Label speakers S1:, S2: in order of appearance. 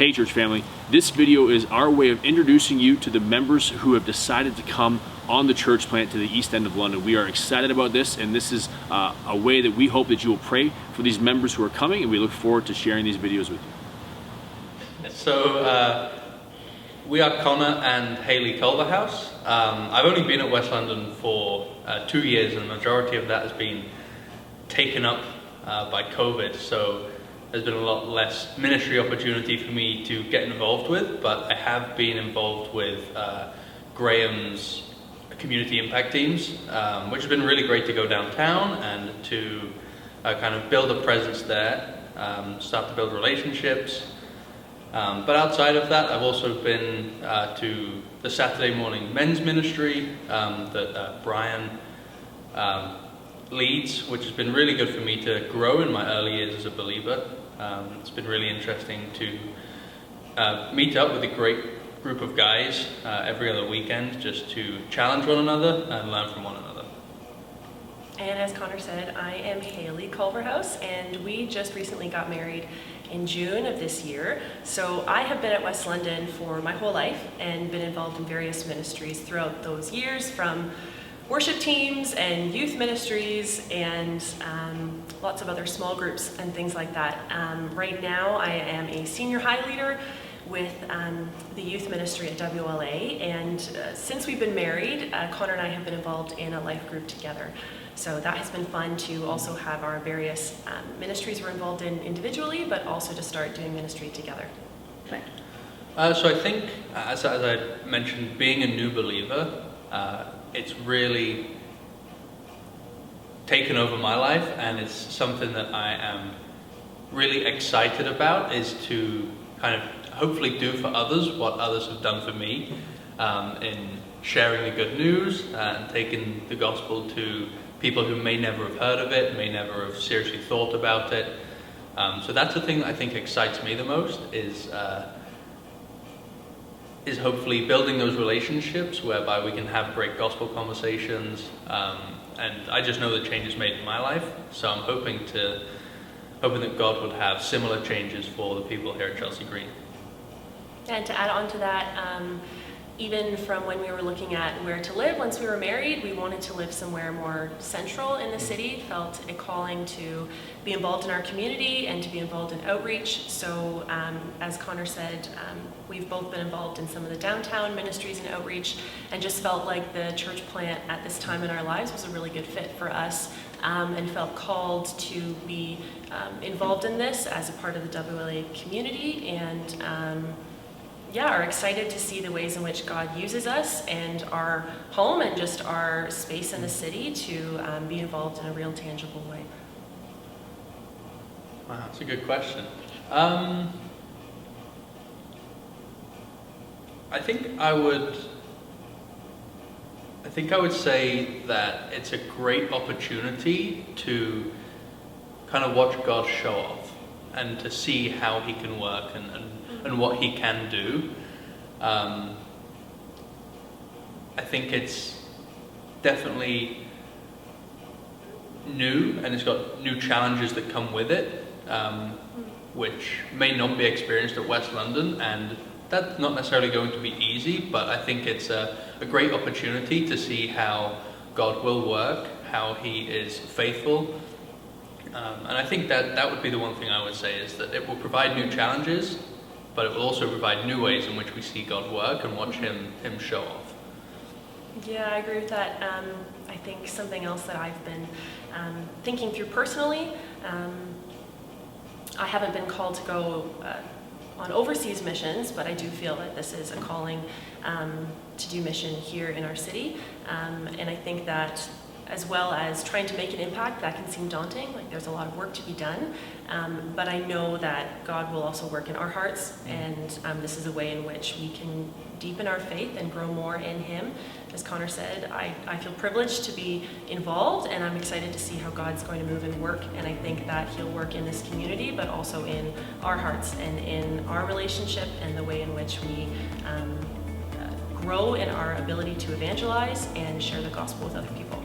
S1: Hey church family, this video is our way of introducing you to the members who have decided to come on the church plant to the East End of London. We are excited about this, and this is a way that we hope that you will pray for these members who are coming, and we look forward to sharing these videos with you.
S2: So we are Conor and Hayley Culverhouse. I've only been at West London for 2 years, and the majority of that has been taken up by COVID. So there's been a lot less ministry opportunity for me to get involved with, but I have been involved with Graham's community impact teams, which has been really great to go downtown and to kind of build a presence there, start to build relationships. But outside of that, I've also been to the Saturday morning men's ministry that Brian leads, which has been really good for me to grow in my early years as a believer. It's been really interesting to meet up with a great group of guys every other weekend, just to challenge one another and learn from one another.
S3: And as Conor said, I am Hayley Culverhouse, and we just recently got married in June of this year. So I have been at West London for my whole life and been involved in various ministries throughout those years, from worship teams and youth ministries and lots of other small groups and things like that. Right now I am a senior high leader with the youth ministry at WLA, and since we've been married, Conor and I have been involved in a life group together. So that has been fun to also have our various ministries we're involved in individually, but also to start doing ministry together.
S2: So I think, as I mentioned, being a new believer, it's really taken over my life, and it's something that I am really excited about, is to kind of hopefully do for others what others have done for me, in sharing the good news and taking the gospel to people who may never have heard of it, may never have seriously thought about it. So that's the thing that I think excites me the most, is hopefully building those relationships whereby we can have great gospel conversations. And I just know the changes made in my life, so I'm hoping that God would have similar changes for the people here at Chelsea Green.
S3: And to add on to that, even from when we were looking at where to live once we were married, we wanted to live somewhere more central in the city, felt a calling to be involved in our community and to be involved in outreach. So as Conor said, we've both been involved in some of the downtown ministries and outreach, and just felt like the church plant at this time in our lives was a really good fit for us, and felt called to be involved in this as a part of the WLA community, and are excited to see the ways in which God uses us and our home and just our space in the city to be involved in a real tangible way.
S2: Wow, that's a good question. I think I would say that it's a great opportunity to kind of watch God show off and to see how he can work and what he can do. I think it's definitely new, and it's got new challenges that come with it, which may not be experienced at West London, and that's not necessarily going to be easy, but I think it's a great opportunity to see how God will work, how he is faithful. And I think that would be the one thing I would say, is that it will provide new challenges, but it will also provide new ways in which we see God work and watch him show off.
S3: Yeah, I agree with that. I think something else that I've been thinking through personally, I haven't been called to go on overseas missions, but I do feel that this is a calling to do mission here in our city. And I think that, as well as trying to make an impact, that can seem daunting, like there's a lot of work to be done, but I know that God will also work in our hearts, and this is a way in which we can deepen our faith and grow more in him. As Conor said, I feel privileged to be involved, and I'm excited to see how God's going to move and work, and I think that he'll work in this community, but also in our hearts and in our relationship and the way in which we grow in our ability to evangelize and share the gospel with other people.